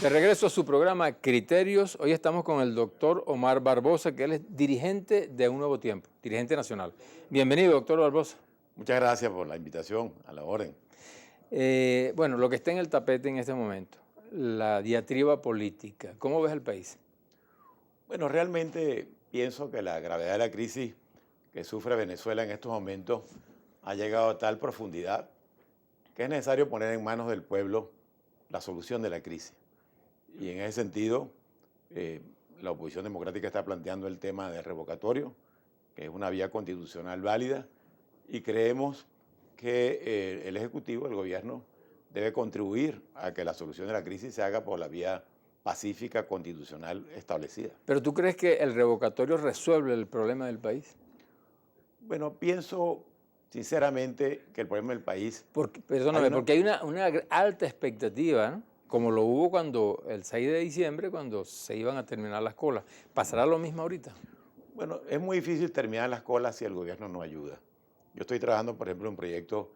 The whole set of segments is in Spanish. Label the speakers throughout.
Speaker 1: De regreso a su programa Criterios, hoy estamos con el doctor Omar Barbosa, que él es dirigente de Un Nuevo Tiempo, dirigente nacional. Bienvenido, doctor Barbosa.
Speaker 2: Muchas gracias por la invitación, a la orden.
Speaker 1: Bueno, lo que está en el tapete en este momento, la diatriba política. ¿Cómo ves el país?
Speaker 2: Bueno, realmente pienso que la gravedad de la crisis que sufre Venezuela en estos momentos ha llegado a tal profundidad que es necesario poner en manos del pueblo la solución de la crisis. Y en ese sentido, la oposición democrática está planteando el tema del revocatorio, que es una vía constitucional válida, y creemos que el Ejecutivo, el gobierno, debe contribuir a que la solución de la crisis se haga por la vía pacífica constitucional establecida.
Speaker 1: ¿Pero tú crees que el revocatorio resuelve el problema del país?
Speaker 2: Bueno, pienso sinceramente que el problema del país...
Speaker 1: Perdóname, porque hay una alta expectativa, ¿no? Como lo hubo cuando el 6 de diciembre, cuando se iban a terminar las colas. ¿Pasará lo mismo ahorita?
Speaker 2: Bueno, es muy difícil terminar las colas si el gobierno no ayuda. Yo estoy trabajando, por ejemplo, en un proyecto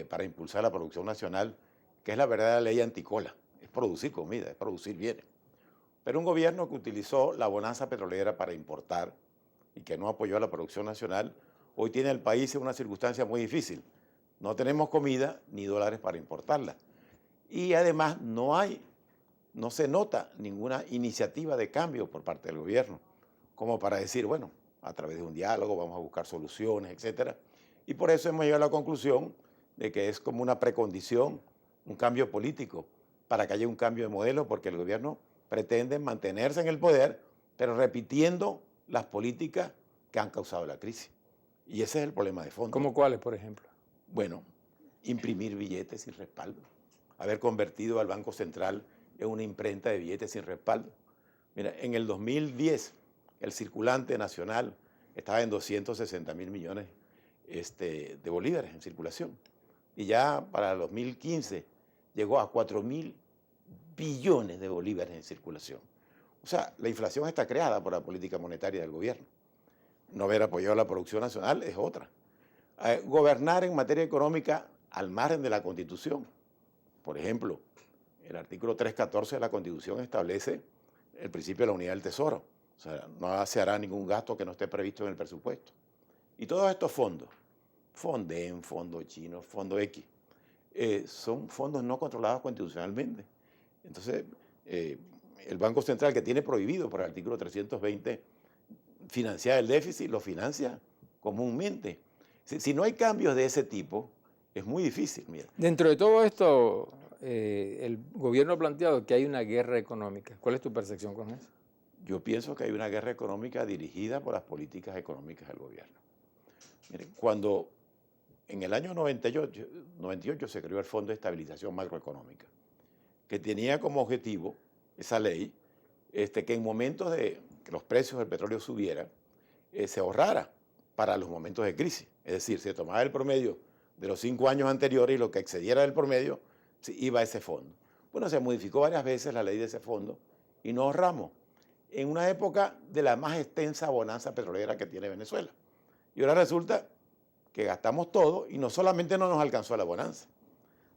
Speaker 2: para impulsar la producción nacional, que es la verdadera ley anticola. Es producir comida, es producir bienes. Pero un gobierno que utilizó la bonanza petrolera para importar y que no apoyó a la producción nacional, hoy tiene el país en una circunstancia muy difícil. No tenemos comida ni dólares para importarla. Y además no se nota ninguna iniciativa de cambio por parte del gobierno, como para decir, bueno, a través de un diálogo vamos a buscar soluciones, etcétera. Y por eso hemos llegado a la conclusión de que es como una precondición, un cambio político, para que haya un cambio de modelo, porque el gobierno pretende mantenerse en el poder, pero repitiendo las políticas que han causado la crisis. Y ese es el problema de fondo.
Speaker 1: ¿Cómo cuáles, por ejemplo?
Speaker 2: Bueno, imprimir billetes sin respaldo, haber convertido al Banco Central en una imprenta de billetes sin respaldo. Mira, en el 2010 el circulante nacional estaba en 260.000 millones de bolívares en circulación. Y ya para el 2015 llegó a 4.000 billones de bolívares en circulación. O sea, la inflación está creada por la política monetaria del gobierno. No haber apoyado la producción nacional es otra. Gobernar en materia económica al margen de la Constitución. Por ejemplo, el artículo 314 de la Constitución establece el principio de la unidad del tesoro. O sea, no se hará ningún gasto que no esté previsto en el presupuesto. Y todos estos fondos, Fonden, Fondo Chino, Fondo X, son fondos no controlados constitucionalmente. Entonces, el Banco Central, que tiene prohibido por el artículo 320 financiar el déficit, lo financia comúnmente. Si no hay cambios de ese tipo, es muy difícil. Mira.
Speaker 1: Dentro de todo esto, el gobierno ha planteado que hay una guerra económica. ¿Cuál es tu percepción con eso?
Speaker 2: Yo pienso que hay una guerra económica dirigida por las políticas económicas del gobierno. Miren, cuando en el año 98 se creó el Fondo de Estabilización Macroeconómica, que tenía como objetivo esa ley que en momentos de que los precios del petróleo subieran, se ahorrara para los momentos de crisis. Es decir, se tomaba el promedio de los 5 años anteriores y lo que excediera del promedio iba a ese fondo. Bueno, se modificó varias veces la ley de ese fondo y nos ahorramos en una época de la más extensa bonanza petrolera que tiene Venezuela. Y ahora resulta que gastamos todo y no solamente no nos alcanzó la bonanza,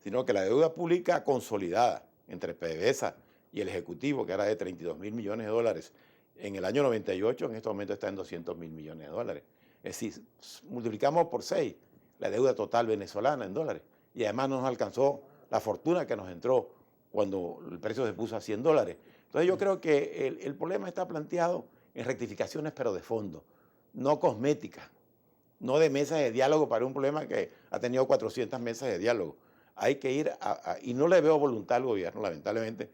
Speaker 2: sino que la deuda pública consolidada entre PDVSA y el Ejecutivo, que era de 32.000 millones de dólares, en el año 98, en este momento está en 200.000 millones de dólares. Es decir, multiplicamos por 6 la deuda total venezolana en dólares. Y además no nos alcanzó la fortuna que nos entró cuando el precio se puso a 100 dólares. Entonces yo creo que el problema está planteado en rectificaciones, pero de fondo, no cosméticas, no de mesas de diálogo para un problema que ha tenido 400 mesas de diálogo. Hay que ir y no le veo voluntad al gobierno, lamentablemente.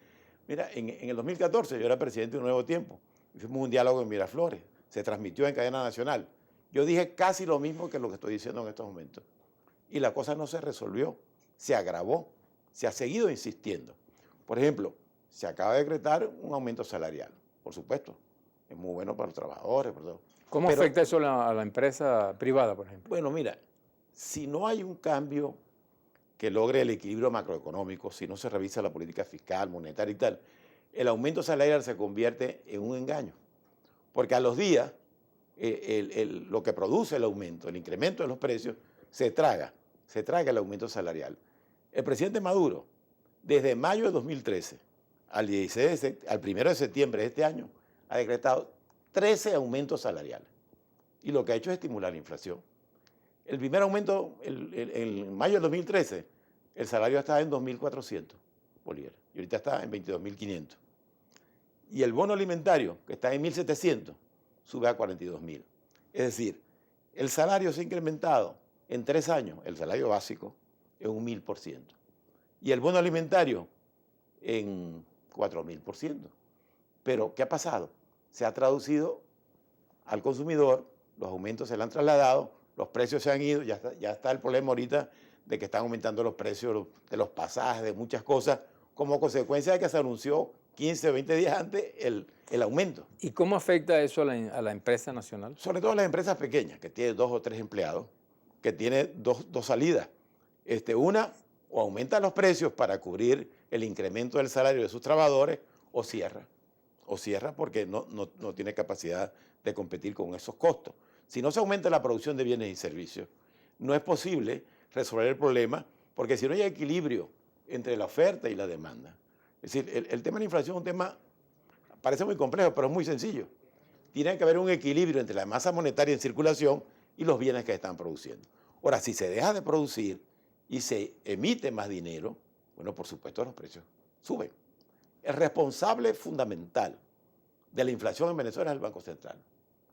Speaker 2: Mira, en el 2014 yo era presidente de Un Nuevo Tiempo. Hicimos un diálogo en Miraflores, se transmitió en cadena nacional. Yo dije casi lo mismo que lo que estoy diciendo en estos momentos. Y la cosa no se resolvió, se agravó, se ha seguido insistiendo. Por ejemplo, se acaba de decretar un aumento salarial, por supuesto. Es muy bueno para los trabajadores.
Speaker 1: ¿Cómo afecta eso a la empresa privada, por ejemplo?
Speaker 2: Bueno, mira, si no hay un cambio que logre el equilibrio macroeconómico, si no se revisa la política fiscal, monetaria y tal, el aumento salarial se convierte en un engaño. Porque a los días, lo que produce el aumento, el incremento de los precios, se traga el aumento salarial. El presidente Maduro, desde mayo de 2013 al 1 de septiembre de este año, ha decretado 13 aumentos salariales. Y lo que ha hecho es estimular la inflación. El primer aumento, en mayo del 2013, el salario estaba en 2.400 bolívares y ahorita está en 22.500. Y el bono alimentario, que está en 1.700, sube a 42.000. Es decir, el salario se ha incrementado en 3 años, el salario básico, en 1.000%. Y el bono alimentario en 4.000%. Pero, ¿qué ha pasado? Se ha traducido al consumidor, los aumentos se le han trasladado, los precios se han ido, ya está el problema ahorita de que están aumentando los precios de los pasajes, de muchas cosas, como consecuencia de que se anunció 15 o 20 días antes el aumento.
Speaker 1: ¿Y cómo afecta eso a la empresa nacional?
Speaker 2: Sobre todo las empresas pequeñas, que tienen 2 o 3 empleados, que tienen dos salidas. Una, o aumenta los precios para cubrir el incremento del salario de sus trabajadores, o cierra porque no tiene capacidad de competir con esos costos. Si no se aumenta la producción de bienes y servicios, no es posible resolver el problema, porque si no hay equilibrio entre la oferta y la demanda. Es decir, el tema de la inflación es un tema, parece muy complejo, pero es muy sencillo. Tiene que haber un equilibrio entre la masa monetaria en circulación y los bienes que están produciendo. Ahora, si se deja de producir y se emite más dinero, bueno, por supuesto los precios suben. El responsable fundamental de la inflación en Venezuela es el Banco Central.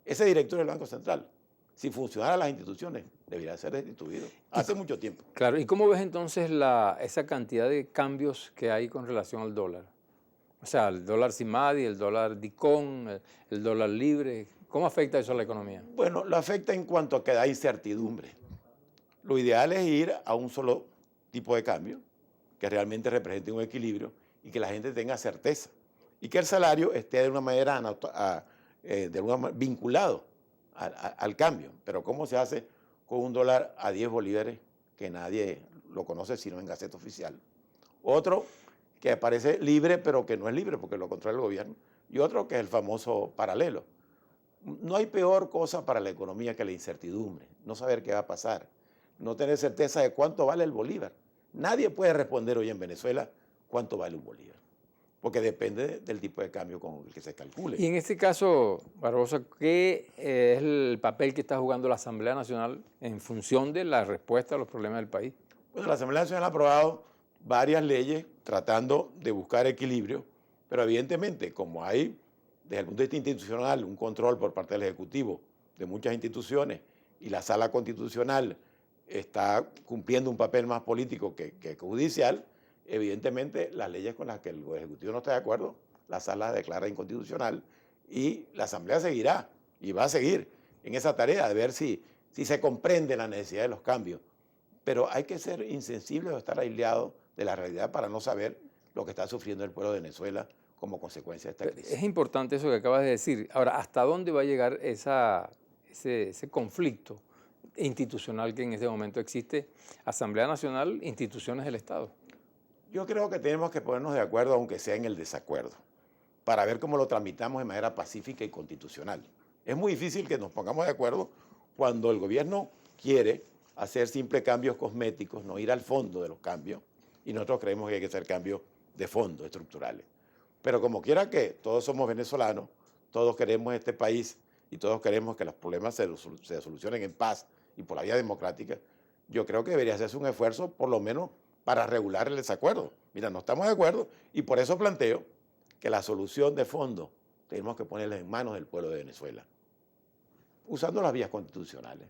Speaker 2: Ese director del Banco Central, si funcionaran las instituciones, debería ser destituido hace mucho tiempo.
Speaker 1: Claro, ¿y cómo ves entonces esa cantidad de cambios que hay con relación al dólar? O sea, el dólar SIMADI, el dólar DICOM, el dólar libre. ¿Cómo afecta eso a la economía?
Speaker 2: Bueno, lo afecta en cuanto a que da incertidumbre. Lo ideal es ir a un solo tipo de cambio que realmente represente un equilibrio y que la gente tenga certeza y que el salario esté de una manera vinculado al cambio. Pero ¿cómo se hace con un dólar a 10 bolívares que nadie lo conoce sino en Gaceta Oficial? Otro que aparece libre pero que no es libre porque lo controla el gobierno, y otro que es el famoso paralelo. No hay peor cosa para la economía que la incertidumbre, no saber qué va a pasar, no tener certeza de cuánto vale el bolívar. Nadie puede responder hoy en Venezuela cuánto vale un bolívar, porque depende del tipo de cambio con el que se calcule.
Speaker 1: Y en este caso, Barbosa, ¿qué es el papel que está jugando la Asamblea Nacional en función de la respuesta a los problemas del país?
Speaker 2: Bueno, la Asamblea Nacional ha aprobado varias leyes tratando de buscar equilibrio, pero evidentemente, como hay desde el punto de vista institucional un control por parte del Ejecutivo de muchas instituciones y la Sala Constitucional está cumpliendo un papel más político que judicial, evidentemente las leyes con las que el Ejecutivo no está de acuerdo, la Sala declara inconstitucional y la Asamblea seguirá y va a seguir en esa tarea de ver si se comprende la necesidad de los cambios. Pero hay que ser insensible o estar aislado de la realidad para no saber lo que está sufriendo el pueblo de Venezuela como consecuencia de esta crisis.
Speaker 1: Es importante eso que acabas de decir. Ahora, ¿hasta dónde va a llegar ese conflicto institucional que en este momento existe? Asamblea Nacional, instituciones del Estado.
Speaker 2: Yo creo que tenemos que ponernos de acuerdo, aunque sea en el desacuerdo, para ver cómo lo tramitamos de manera pacífica y constitucional. Es muy difícil que nos pongamos de acuerdo cuando el gobierno quiere hacer simples cambios cosméticos, no ir al fondo de los cambios, y nosotros creemos que hay que hacer cambios de fondo, estructurales. Pero como quiera que todos somos venezolanos, todos queremos este país y todos queremos que los problemas se solucionen en paz y por la vía democrática, yo creo que debería hacerse un esfuerzo por lo menos para regular el desacuerdo. Mira, no estamos de acuerdo y por eso planteo que la solución de fondo tenemos que ponerla en manos del pueblo de Venezuela, usando las vías constitucionales.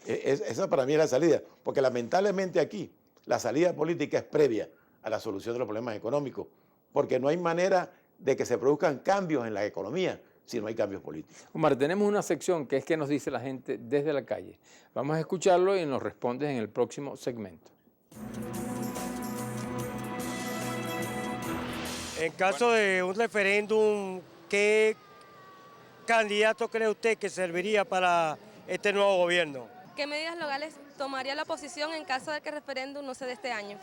Speaker 2: Esa para mí es la salida, porque lamentablemente aquí la salida política es previa a la solución de los problemas económicos, porque no hay manera de que se produzcan cambios en la economía si no hay cambios políticos.
Speaker 1: Omar, tenemos una sección que es que nos dice la gente desde la calle. Vamos a escucharlo y nos respondes en el próximo segmento.
Speaker 3: En caso de un referéndum, ¿qué candidato cree usted que serviría para este nuevo gobierno?
Speaker 4: ¿Qué medidas legales tomaría la oposición en caso de que el referéndum no se dé este año?